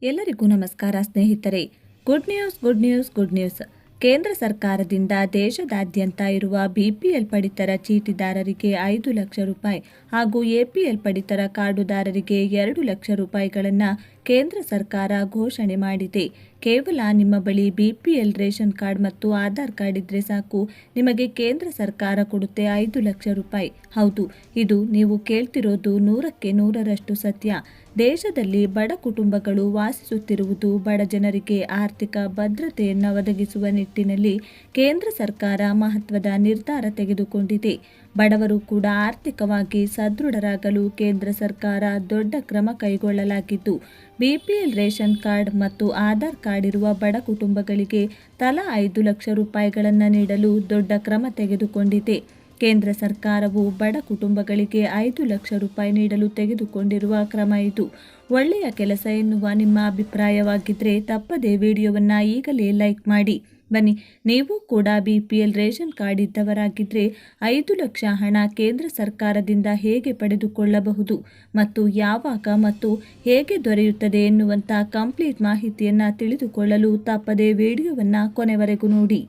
ಎಲ್ಲರಿಗೂ ನಮಸ್ಕಾರ ಸ್ನೇಹಿತರೆ. Good news good news good news. ಕೇಂದ್ರ ಸರ್ಕಾರದಿಂದ ದೇಶದಾದ್ಯಂತ ಇರುವ ಬಿಪಿಎಲ್ ಪಡಿತರ ಚೀಟಿದಾರರಿಗೆ 5 ಲಕ್ಷ ರೂಪಾಯಿ ಹಾಗೂ ಎಪಿಎಲ್ ಪಡಿತರ ಕಾರ್ಡುದಾರರಿಗೆ 2 ಲಕ್ಷ ರೂಪಾಯಿಗಳನ್ನು ಕೇಂದ್ರ ಸರ್ಕಾರ ಘೋಷಣೆ ಮಾಡಿದೆ. ಕೇವಲ ನಿಮ್ಮ ಬಳಿ ಬಿಪಿಎಲ್ ರೇಷನ್ ಕಾರ್ಡ್ ಮತ್ತು ಆಧಾರ್ ಕಾರ್ಡ್ ಇದ್ರೆ ಸಾಕು, ನಿಮಗೆ ಕೇಂದ್ರ ಸರ್ಕಾರ ಕೊಡುತ್ತೆ 5 ಲಕ್ಷ ರೂಪಾಯಿ. ಹೌದು, ಇದು ನೀವು ಕೇಳ್ತಿರೋದು 100ಕ್ಕೆ 100ರಷ್ಟು ಸತ್ಯ. ದೇಶದಲ್ಲಿ ಬಡ ಕುಟುಂಬಗಳು ವಾಸಿಸುತ್ತಿರುವುದು ಬಡ ಜನರಿಗೆ ಆರ್ಥಿಕ ಭದ್ರತೆಯನ್ನು ಒದಗಿಸುವ ನಿಟ್ಟಿನಲ್ಲಿ ಕೇಂದ್ರ ಸರ್ಕಾರ ಮಹತ್ವದ ನಿರ್ಧಾರ ತೆಗೆದುಕೊಂಡಿದೆ. ಬಡವರು ಕೂಡ ಆರ್ಥಿಕವಾಗಿ ಸದೃಢರಾಗಲು ಕೇಂದ್ರ ಸರ್ಕಾರ ದೊಡ್ಡ ಕ್ರಮ ಕೈಗೊಳ್ಳಲಾಗಿದ್ದು, ಬಿಪಿಎಲ್ ರೇಷನ್ ಕಾರ್ಡ್ ಮತ್ತು ಆಧಾರ್ ಕಾರ್ಡ್ ಇರುವ ಬಡ ಕುಟುಂಬಗಳಿಗೆ ತಲಾ 5 ಲಕ್ಷ ರೂಪಾಯಿಗಳನ್ನು ನೀಡಲು ದೊಡ್ಡ ಕ್ರಮ ತೆಗೆದುಕೊಂಡಿದೆ. ಕೇಂದ್ರ ಸರ್ಕಾರವು ಬಡ ಕುಟುಂಬಗಳಿಗೆ 5 ಲಕ್ಷ ರೂಪಾಯಿ ನೀಡಲು ತೆಗೆದುಕೊಂಡಿರುವ ಕ್ರಮ ಇದು ಒಳ್ಳೆಯ ಕೆಲಸ ಎನ್ನುವ ನಿಮ್ಮ ಅಭಿಪ್ರಾಯವಾಗಿದ್ದರೆ ತಪ್ಪದೇ ವಿಡಿಯೋವನ್ನು ಈಗಲೇ ಲೈಕ್ ಮಾಡಿ. ಬನ್ನಿ, ನೀವು ಕೂಡ ಬಿಪಿಎಲ್ ರೇಷನ್ ಕಾರ್ಡ್ ಇದ್ದವರಾಗಿದ್ದರೆ 5 ಲಕ್ಷ ಹಣ ಕೇಂದ್ರ ಸರ್ಕಾರದಿಂದ ಹೇಗೆ ಪಡೆದುಕೊಳ್ಳಬಹುದು ಮತ್ತು ಯಾವಾಗ ಮತ್ತು ಹೇಗೆ ದೊರೆಯುತ್ತದೆ ಎನ್ನುವಂಥ ಕಂಪ್ಲೀಟ್ ಮಾಹಿತಿಯನ್ನು ತಿಳಿದುಕೊಳ್ಳಲು ತಪ್ಪದೇ ವಿಡಿಯೋವನ್ನು ಕೊನೆವರೆಗೂ ನೋಡಿ.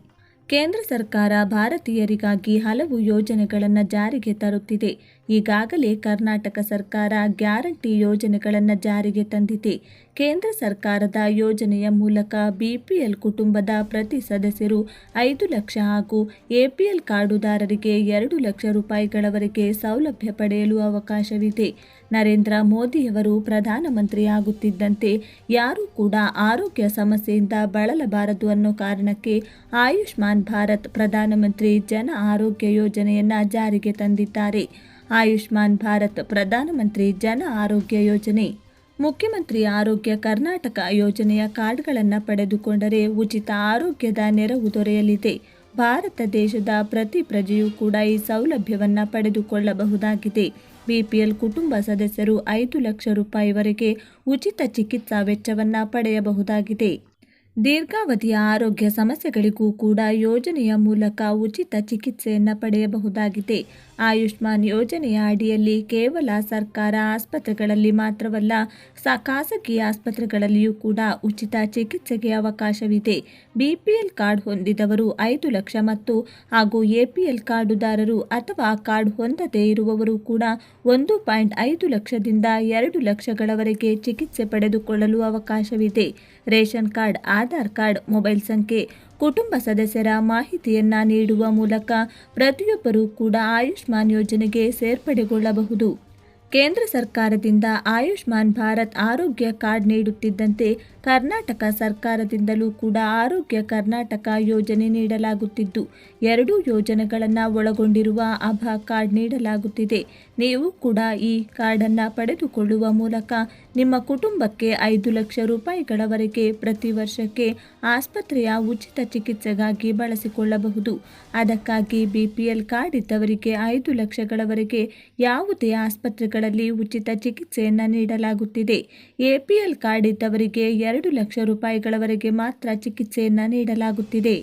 ಕೇಂದ್ರ ಸರ್ಕಾರ ಭಾರತೀಯರಿಗಾಗಿ ಹಲವು ಯೋಜನೆಗಳನ್ನು ಜಾರಿಗೆ ತರುತ್ತಿದೆ. ಈಗಾಗಲೇ ಕರ್ನಾಟಕ ಸರ್ಕಾರ ಗ್ಯಾರಂಟಿ ಯೋಜನೆಗಳನ್ನು ಜಾರಿಗೆ ತಂದಿದೆ. ಕೇಂದ್ರ ಸರ್ಕಾರದ ಯೋಜನೆಯ ಮೂಲಕ ಬಿಪಿಎಲ್ ಕುಟುಂಬದ ಪ್ರತಿ ಸದಸ್ಯರು 5 ಲಕ್ಷ ಹಾಗೂ ಎಪಿಎಲ್ ಕಾರ್ಡುದಾರರಿಗೆ 2 ಲಕ್ಷ ರೂಪಾಯಿಗಳವರೆಗೆ ಸೌಲಭ್ಯ ಪಡೆಯಲು ಅವಕಾಶವಿದೆ. ನರೇಂದ್ರ ಮೋದಿಯವರು ಪ್ರಧಾನಮಂತ್ರಿ ಆಗುತ್ತಿದ್ದಂತೆ ಯಾರೂ ಕೂಡ ಆರೋಗ್ಯ ಸಮಸ್ಯೆಯಿಂದ ಬಳಲಬಾರದು ಅನ್ನೋ ಕಾರಣಕ್ಕೆ ಆಯುಷ್ಮಾನ್ ಭಾರತ್ ಪ್ರಧಾನಮಂತ್ರಿ ಜನ ಆರೋಗ್ಯ ಯೋಜನೆಯನ್ನು ಜಾರಿಗೆ ತಂದಿದ್ದಾರೆ. ಆಯುಷ್ಮಾನ್ ಭಾರತ್ ಪ್ರಧಾನಮಂತ್ರಿ ಜನ ಆರೋಗ್ಯ ಯೋಜನೆ ಮುಖ್ಯಮಂತ್ರಿ ಆರೋಗ್ಯ ಕರ್ನಾಟಕ ಯೋಜನೆಯ ಕಾರ್ಡ್ಗಳನ್ನು ಪಡೆದುಕೊಂಡರೆ ಉಚಿತ ಆರೋಗ್ಯದ ನೆರವು ದೊರೆಯಲಿದೆ. ಭಾರತ ದೇಶದ ಪ್ರತಿ ಪ್ರಜೆಯೂ ಕೂಡ ಈ ಸೌಲಭ್ಯವನ್ನು ಪಡೆದುಕೊಳ್ಳಬಹುದಾಗಿದೆ. ಬಿಪಿಎಲ್ ಕುಟುಂಬ ಸದಸ್ಯರು 5 ಲಕ್ಷ ರೂಪಾಯಿವರೆಗೆ ಉಚಿತ ಚಿಕಿತ್ಸಾ ವೆಚ್ಚವನ್ನು ಪಡೆಯಬಹುದಾಗಿದೆ. ದೀರ್ಘಾವಧಿಯ ಆರೋಗ್ಯ ಸಮಸ್ಯೆಗಳಿಗೂ ಕೂಡ ಯೋಜನೆಯ ಮೂಲಕ ಉಚಿತ ಚಿಕಿತ್ಸೆಯನ್ನು ಪಡೆಯಬಹುದಾಗಿದೆ. ಆಯುಷ್ಮಾನ್ ಯೋಜನೆಯ ಅಡಿಯಲ್ಲಿ ಕೇವಲ ಸರ್ಕಾರ ಆಸ್ಪತ್ರೆಗಳಲ್ಲಿ ಮಾತ್ರವಲ್ಲ, ಖಾಸಗಿ ಆಸ್ಪತ್ರೆಗಳಲ್ಲಿಯೂ ಕೂಡ ಉಚಿತ ಚಿಕಿತ್ಸೆಗೆ ಅವಕಾಶವಿದೆ. ಬಿಪಿಎಲ್ ಕಾರ್ಡ್ ಹೊಂದಿದವರು 5 ಲಕ್ಷ ಮತ್ತು ಹಾಗೂ ಎಪಿಎಲ್ ಕಾರ್ಡುದಾರರು ಅಥವಾ ಕಾರ್ಡ್ ಹೊಂದದೇ ಇರುವವರು ಕೂಡ 1.5 ಲಕ್ಷದಿಂದ 2 ಲಕ್ಷಗಳವರೆಗೆ ಚಿಕಿತ್ಸೆ ಪಡೆದುಕೊಳ್ಳಲು ಅವಕಾಶವಿದೆ. Ration card, Aadhaar card, mobile ಸಂಖ್ಯೆ, ಕುಟುಂಬ ಸದಸ್ಯರ ಮಾಹಿತಿಯನ್ನು ನೀಡುವ ಮೂಲಕ ಪ್ರತಿಯೊಬ್ಬರೂ ಕೂಡ ಆಯುಷ್ಮಾನ್ ಯೋಜನೆಗೆ ಸೇರ್ಪಡೆಗೊಳ್ಳಬಹುದು. ಕೇಂದ್ರ ಸರ್ಕಾರದಿಂದ ಆಯುಷ್ಮಾನ್ ಭಾರತ್ ಆರೋಗ್ಯ ಕಾರ್ಡ್ ನೀಡುತ್ತಿದ್ದಂತೆ ಕರ್ನಾಟಕ ಸರ್ಕಾರದಿಂದಲೂ ಕೂಡ ಆರೋಗ್ಯ ಕರ್ನಾಟಕ ಯೋಜನೆ ನೀಡಲಾಗುತ್ತಿದ್ದು, ಎರಡೂ ಯೋಜನೆಗಳನ್ನು ಒಳಗೊಂಡಿರುವ ಅಭಾ ಕಾರ್ಡ್ ನೀಡಲಾಗುತ್ತಿದೆ. ನೀವು ಕೂಡ ಈ ಕಾರ್ಡನ್ನು ಪಡೆದುಕೊಳ್ಳುವ ಮೂಲಕ ನಿಮ್ಮ ಕುಟುಂಬಕ್ಕೆ 5 ಲಕ್ಷ ರೂಪಾಯಿಗಳವರೆಗೆ ಪ್ರತಿ ವರ್ಷಕ್ಕೆ ಆಸ್ಪತ್ರೆಯ ಉಚಿತ ಚಿಕಿತ್ಸೆಗಾಗಿ ಬಳಸಿಕೊಳ್ಳಬಹುದು. ಅದಕ್ಕಾಗಿ ಬಿಪಿಎಲ್ ಕಾರ್ಡ್ ಇದ್ದವರಿಗೆ 5 ಲಕ್ಷಗಳವರೆಗೆ ಯಾವುದೇ ಆಸ್ಪತ್ರೆಗಳಲ್ಲಿ ಉಚಿತ ಚಿಕಿತ್ಸೆಯನ್ನು ನೀಡಲಾಗುತ್ತಿದೆ. ಎಪಿಎಲ್ ಕಾರ್ಡ್ ಇದ್ದವರಿಗೆ 2 ಲಕ್ಷ ರೂಪಾಯಿಗಳವರೆಗೆ ಮಾತ್ರ ಚಿಕಿತ್ಸೆಯನ್ನು ನೀಡಲಾಗುತ್ತಿದೆ.